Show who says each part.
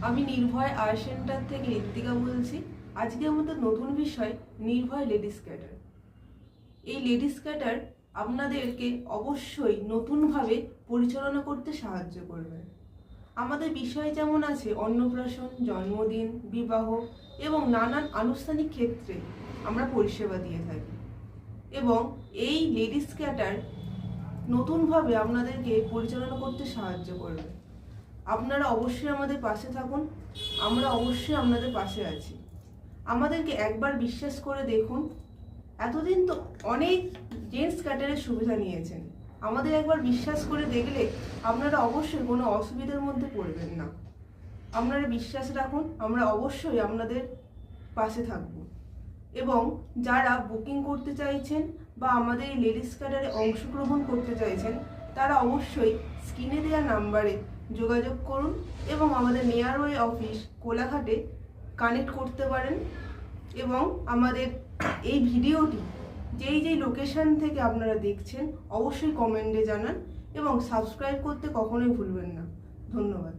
Speaker 1: আমি নির্ভয় art centre থেকে ঋত্বিকা বলছি। আজকে আমাদের নতুন বিষয় নির্ভয় লেডিস ক্যাডার। এই লেডিস ক্যাডার আপনাদেরকে অবশ্যই নতুনভাবে পরিচালনা করতে সাহায্য করবে। আমাদের বিষয় যেমন আছে অন্নপ্রাশন, জন্মদিন, বিবাহ এবং নানান আনুষ্ঠানিক ক্ষেত্রে আমরা পরিষেবা দিয়ে থাকি এবং এই লেডিস ক্যাডার নতুনভাবে আপনাদেরকে পরিচালনা করতে সাহায্য করবে। আপনারা অবশ্যই আমাদের পাশে থাকুন, আমরা অবশ্যই আপনাদের পাশে আছি। আমাদেরকে একবার বিশ্বাস করে দেখুন। এতদিন তো অনেক জেন্টস ক্যাডারের সুবিধা নিয়েছেন, আমাদের একবার বিশ্বাস করে দেখলে আপনারা অবশ্যই কোনো অসুবিধার মধ্যে পড়বেন না। আপনারা বিশ্বাস রাখুন, আমরা অবশ্যই আপনাদের পাশে থাকব। এবং যারা বুকিং করতে চাইছেন বা আমাদের এই লেডিস ক্যাডারে অংশগ্রহণ করতে চাইছেন তারা অবশ্যই স্ক্রিনে দেওয়া নাম্বারে যোগাযোগ করুন এবং আমাদের নিয়ারওয়ে অফিস কোলাঘাটে কানেক্ট করতে পারেন। এবং আমাদের এই ভিডিওটি যেই লোকেশন থেকে আপনারা দেখছেন অবশ্যই কমেন্টে জানান এবং সাবস্ক্রাইব করতে কখনোই ভুলবেন না। ধন্যবাদ।